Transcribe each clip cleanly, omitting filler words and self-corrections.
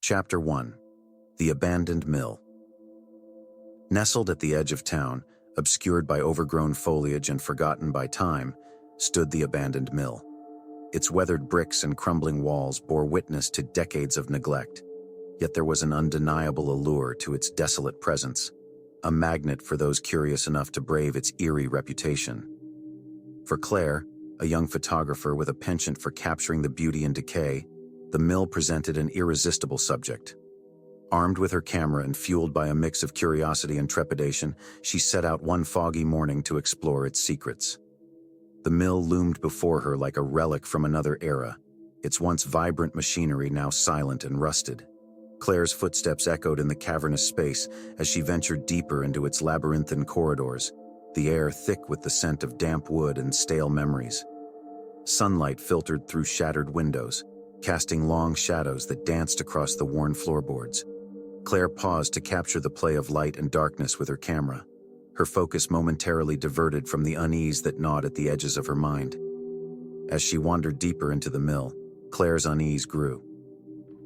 Chapter 1. The Abandoned Mill. Nestled at the edge of town, obscured by overgrown foliage and forgotten by time, stood the abandoned mill. Its weathered bricks and crumbling walls bore witness to decades of neglect, yet there was an undeniable allure to its desolate presence, a magnet for those curious enough to brave its eerie reputation. For Claire, a young photographer with a penchant for capturing the beauty in decay, the mill presented an irresistible subject. Armed with her camera and fueled by a mix of curiosity and trepidation, she set out one foggy morning to explore its secrets. The mill loomed before her like a relic from another era, its once vibrant machinery now silent and rusted. Claire's footsteps echoed in the cavernous space as she ventured deeper into its labyrinthine corridors, the air thick with the scent of damp wood and stale memories. Sunlight filtered through shattered windows, casting long shadows that danced across the worn floorboards. Claire paused to capture the play of light and darkness with her camera, her focus momentarily diverted from the unease that gnawed at the edges of her mind. As she wandered deeper into the mill, Claire's unease grew.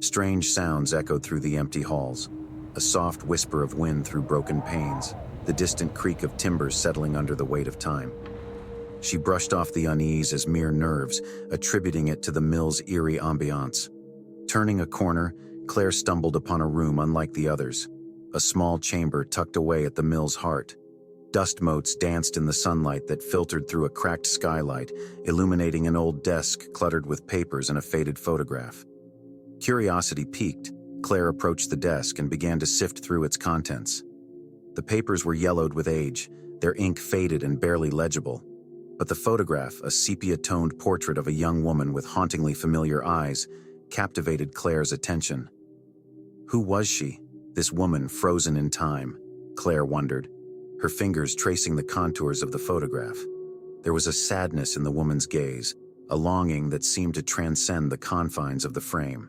Strange sounds echoed through the empty halls, a soft whisper of wind through broken panes, the distant creak of timbers settling under the weight of time. She brushed off the unease as mere nerves, attributing it to the mill's eerie ambiance. Turning a corner, Claire stumbled upon a room unlike the others, a small chamber tucked away at the mill's heart. Dust motes danced in the sunlight that filtered through a cracked skylight, illuminating an old desk cluttered with papers and a faded photograph. Curiosity piqued, Claire approached the desk and began to sift through its contents. The papers were yellowed with age, their ink faded and barely legible. But the photograph, a sepia-toned portrait of a young woman with hauntingly familiar eyes, captivated Claire's attention. Who was she, this woman frozen in time? Claire wondered, her fingers tracing the contours of the photograph. There was a sadness in the woman's gaze, a longing that seemed to transcend the confines of the frame.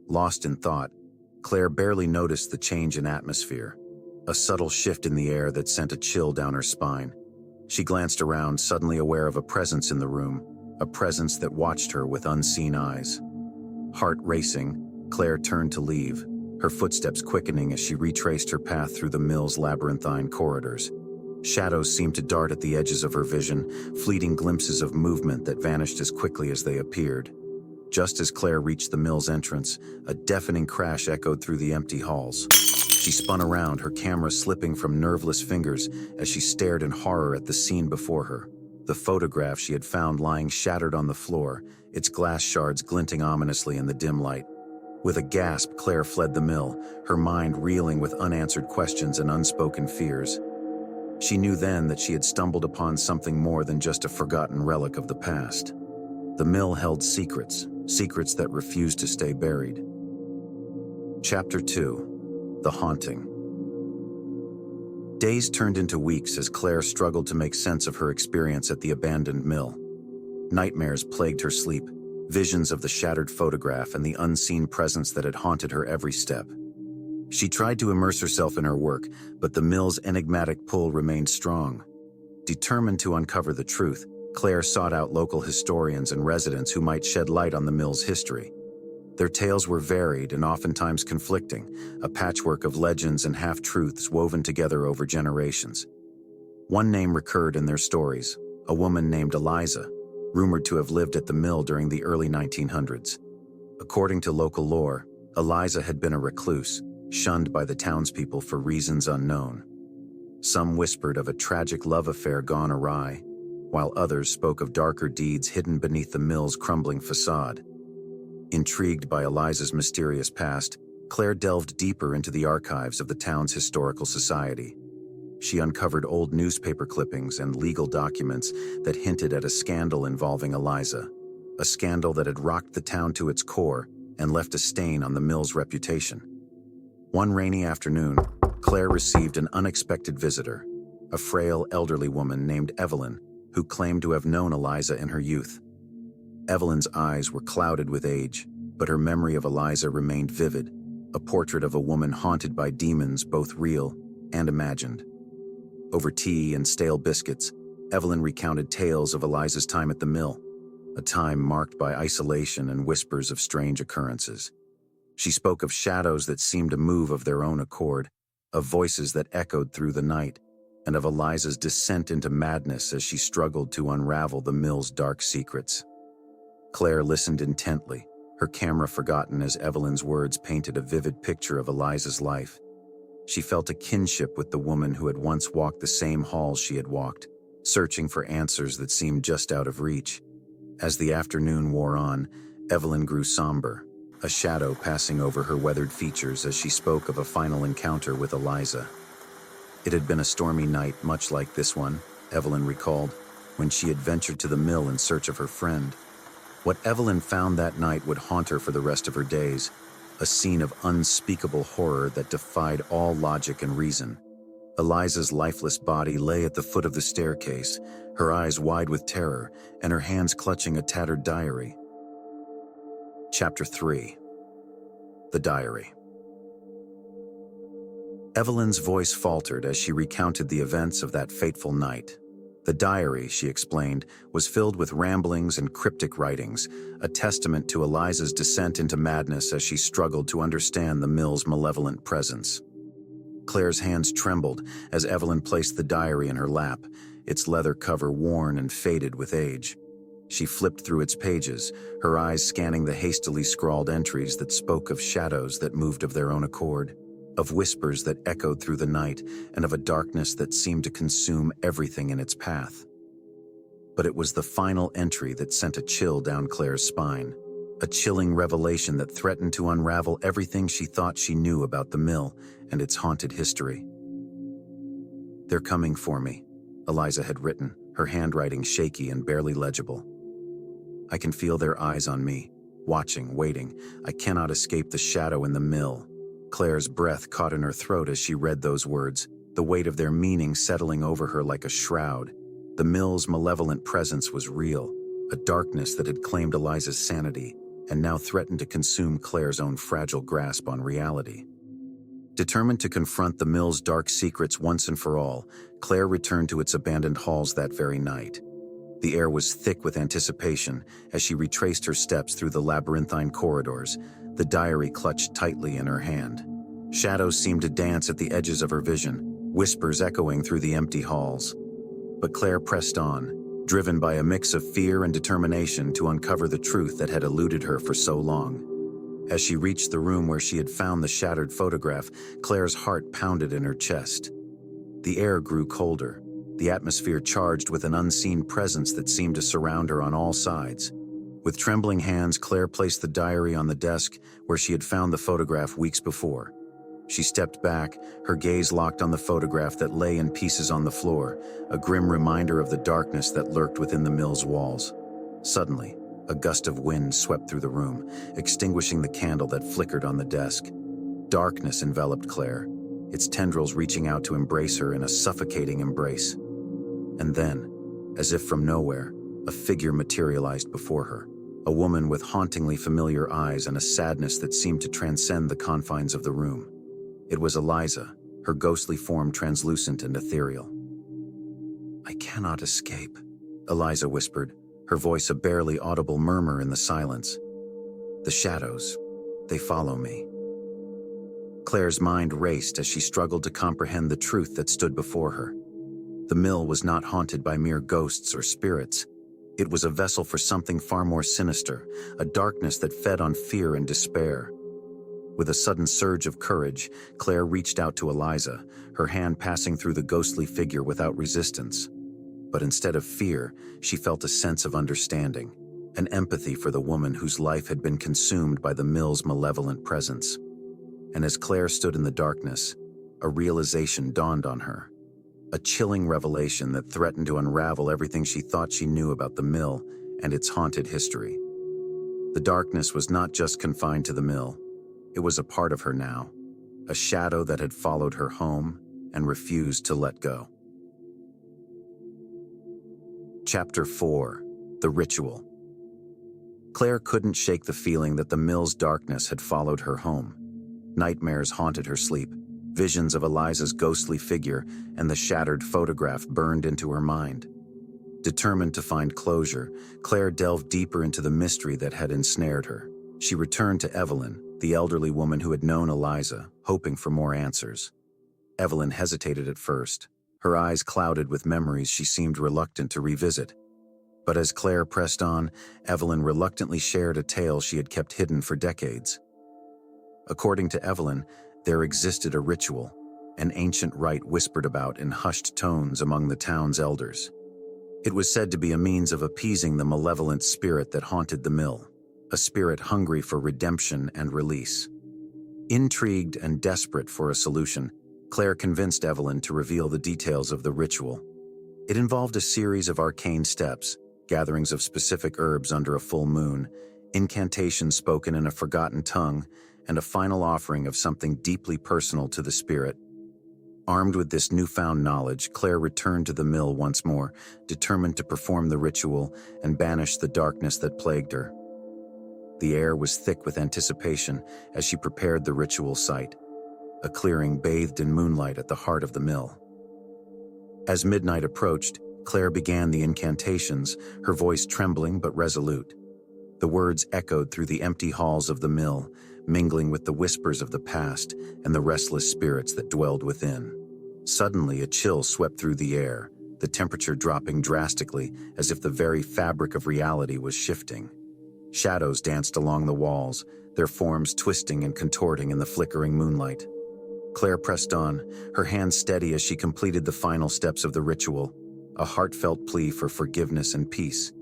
Lost in thought, Claire barely noticed the change in atmosphere, a subtle shift in the air that sent a chill down her spine. She glanced around, suddenly aware of a presence in the room, a presence that watched her with unseen eyes. Heart racing, Claire turned to leave, her footsteps quickening as she retraced her path through the mill's labyrinthine corridors. Shadows seemed to dart at the edges of her vision, fleeting glimpses of movement that vanished as quickly as they appeared. Just as Claire reached the mill's entrance, a deafening crash echoed through the empty halls. She spun around, her camera slipping from nerveless fingers as she stared in horror at the scene before her. The photograph she had found lying shattered on the floor, its glass shards glinting ominously in the dim light. With a gasp, Claire fled the mill, her mind reeling with unanswered questions and unspoken fears. She knew then that she had stumbled upon something more than just a forgotten relic of the past. The mill held secrets, secrets that refused to stay buried. Chapter 2. The Haunting. Days turned into weeks as Claire struggled to make sense of her experience at the abandoned mill. Nightmares plagued her sleep, visions of the shattered photograph and the unseen presence that had haunted her every step. She tried to immerse herself in her work, but the mill's enigmatic pull remained strong. Determined to uncover the truth, Claire sought out local historians and residents who might shed light on the mill's history. Their tales were varied and oftentimes conflicting, a patchwork of legends and half-truths woven together over generations. One name recurred in their stories, a woman named Eliza, rumored to have lived at the mill during the early 1900s. According to local lore, Eliza had been a recluse, shunned by the townspeople for reasons unknown. Some whispered of a tragic love affair gone awry, while others spoke of darker deeds hidden beneath the mill's crumbling facade. Intrigued by Eliza's mysterious past, Claire delved deeper into the archives of the town's historical society. She uncovered old newspaper clippings and legal documents that hinted at a scandal involving Eliza, a scandal that had rocked the town to its core and left a stain on the mill's reputation. One rainy afternoon, Claire received an unexpected visitor, a frail elderly woman named Evelyn, who claimed to have known Eliza in her youth. Evelyn's eyes were clouded with age, but her memory of Eliza remained vivid, a portrait of a woman haunted by demons both real and imagined. Over tea and stale biscuits, Evelyn recounted tales of Eliza's time at the mill, a time marked by isolation and whispers of strange occurrences. She spoke of shadows that seemed to move of their own accord, of voices that echoed through the night, and of Eliza's descent into madness as she struggled to unravel the mill's dark secrets. Claire listened intently, her camera forgotten as Evelyn's words painted a vivid picture of Eliza's life. She felt a kinship with the woman who had once walked the same halls she had walked, searching for answers that seemed just out of reach. As the afternoon wore on, Evelyn grew somber, a shadow passing over her weathered features as she spoke of a final encounter with Eliza. It had been a stormy night much like this one, Evelyn recalled, when she had ventured to the mill in search of her friend. What Evelyn found that night would haunt her for the rest of her days, a scene of unspeakable horror that defied all logic and reason. Eliza's lifeless body lay at the foot of the staircase, her eyes wide with terror, and her hands clutching a tattered diary. Chapter 3. The Diary. Evelyn's voice faltered as she recounted the events of that fateful night. The diary, she explained, was filled with ramblings and cryptic writings, a testament to Eliza's descent into madness as she struggled to understand the mill's malevolent presence. Claire's hands trembled as Evelyn placed the diary in her lap, its leather cover worn and faded with age. She flipped through its pages, her eyes scanning the hastily scrawled entries that spoke of shadows that moved of their own accord, of whispers that echoed through the night, and of a darkness that seemed to consume everything in its path. But it was the final entry that sent a chill down Claire's spine, a chilling revelation that threatened to unravel everything she thought she knew about the mill and its haunted history. "They're coming for me," Eliza had written, her handwriting shaky and barely legible. "I can feel their eyes on me, watching, waiting. I cannot escape the shadow in the mill." Claire's breath caught in her throat as she read those words, the weight of their meaning settling over her like a shroud. The mill's malevolent presence was real, a darkness that had claimed Eliza's sanity and now threatened to consume Claire's own fragile grasp on reality. Determined to confront the mill's dark secrets once and for all, Claire returned to its abandoned halls that very night. The air was thick with anticipation as she retraced her steps through the labyrinthine corridors, the diary clutched tightly in her hand. Shadows seemed to dance at the edges of her vision, whispers echoing through the empty halls. But Claire pressed on, driven by a mix of fear and determination to uncover the truth that had eluded her for so long. As she reached the room where she had found the shattered photograph, Claire's heart pounded in her chest. The air grew colder, the atmosphere charged with an unseen presence that seemed to surround her on all sides. With trembling hands, Claire placed the diary on the desk where she had found the photograph weeks before. She stepped back, her gaze locked on the photograph that lay in pieces on the floor, a grim reminder of the darkness that lurked within the mill's walls. Suddenly, a gust of wind swept through the room, extinguishing the candle that flickered on the desk. Darkness enveloped Claire, its tendrils reaching out to embrace her in a suffocating embrace. And then, as if from nowhere, a figure materialized before her, a woman with hauntingly familiar eyes and a sadness that seemed to transcend the confines of the room. It was Eliza, her ghostly form translucent and ethereal. "I cannot escape," Eliza whispered, her voice a barely audible murmur in the silence. "The shadows, they follow me." Claire's mind raced as she struggled to comprehend the truth that stood before her. The mill was not haunted by mere ghosts or spirits. It was a vessel for something far more sinister, a darkness that fed on fear and despair. With a sudden surge of courage, Claire reached out to Eliza, her hand passing through the ghostly figure without resistance. But instead of fear, she felt a sense of understanding, an empathy for the woman whose life had been consumed by the mill's malevolent presence. And as Claire stood in the darkness, a realization dawned on her. A chilling revelation that threatened to unravel everything she thought she knew about the mill and its haunted history. The darkness was not just confined to the mill. It was a part of her now, a shadow that had followed her home and refused to let go. Chapter 4. The Ritual. Claire couldn't shake the feeling that the mill's darkness had followed her home. Nightmares haunted her sleep. Visions of Eliza's ghostly figure and the shattered photograph burned into her mind. Determined to find closure, Claire delved deeper into the mystery that had ensnared her. She returned to Evelyn, the elderly woman who had known Eliza, hoping for more answers. Evelyn hesitated at first. Her eyes clouded with memories she seemed reluctant to revisit. But as Claire pressed on, Evelyn reluctantly shared a tale she had kept hidden for decades. According to Evelyn, there existed a ritual, an ancient rite whispered about in hushed tones among the town's elders. It was said to be a means of appeasing the malevolent spirit that haunted the mill, a spirit hungry for redemption and release. Intrigued and desperate for a solution, Claire convinced Evelyn to reveal the details of the ritual. It involved a series of arcane steps, gatherings of specific herbs under a full moon, incantations spoken in a forgotten tongue, and a final offering of something deeply personal to the spirit. Armed with this newfound knowledge, Claire returned to the mill once more, determined to perform the ritual and banish the darkness that plagued her. The air was thick with anticipation as she prepared the ritual site, a clearing bathed in moonlight at the heart of the mill. As midnight approached, Claire began the incantations, her voice trembling but resolute. The words echoed through the empty halls of the mill, mingling with the whispers of the past and the restless spirits that dwelled within. Suddenly, a chill swept through the air, the temperature dropping drastically as if the very fabric of reality was shifting. Shadows danced along the walls, their forms twisting and contorting in the flickering moonlight. Claire pressed on, her hands steady as she completed the final steps of the ritual, a heartfelt plea for forgiveness and peace.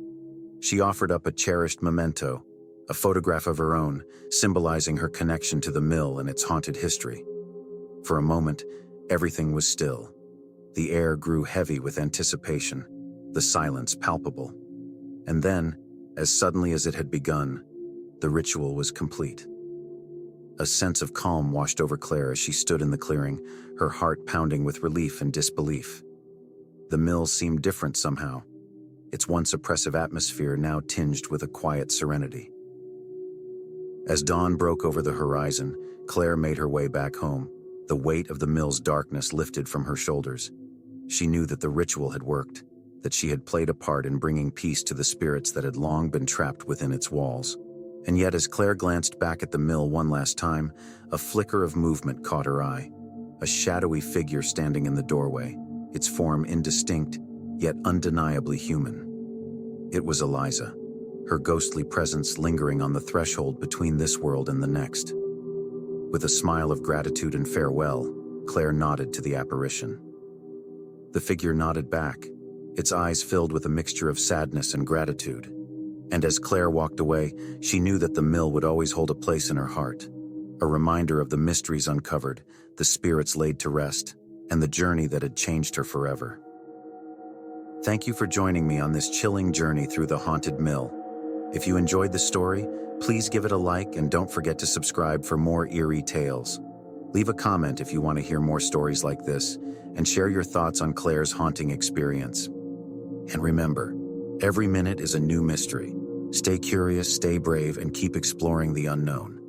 She offered up a cherished memento, a photograph of her own, symbolizing her connection to the mill and its haunted history. For a moment, everything was still. The air grew heavy with anticipation, the silence palpable. And then, as suddenly as it had begun, the ritual was complete. A sense of calm washed over Claire as she stood in the clearing, her heart pounding with relief and disbelief. The mill seemed different somehow, its once oppressive atmosphere now tinged with a quiet serenity. As dawn broke over the horizon, Claire made her way back home, the weight of the mill's darkness lifted from her shoulders. She knew that the ritual had worked, that she had played a part in bringing peace to the spirits that had long been trapped within its walls. And yet, as Claire glanced back at the mill one last time, a flicker of movement caught her eye. A shadowy figure standing in the doorway, its form indistinct, yet undeniably human. It was Eliza, her ghostly presence lingering on the threshold between this world and the next. With a smile of gratitude and farewell, Claire nodded to the apparition. The figure nodded back, its eyes filled with a mixture of sadness and gratitude. And as Claire walked away, she knew that the mill would always hold a place in her heart, a reminder of the mysteries uncovered, the spirits laid to rest, and the journey that had changed her forever. Thank you for joining me on this chilling journey through the haunted mill. If you enjoyed the story, please give it a like and don't forget to subscribe for more eerie tales. Leave a comment if you want to hear more stories like this, and share your thoughts on Claire's haunting experience. And remember, every minute is a new mystery. Stay curious, stay brave, and keep exploring the unknown.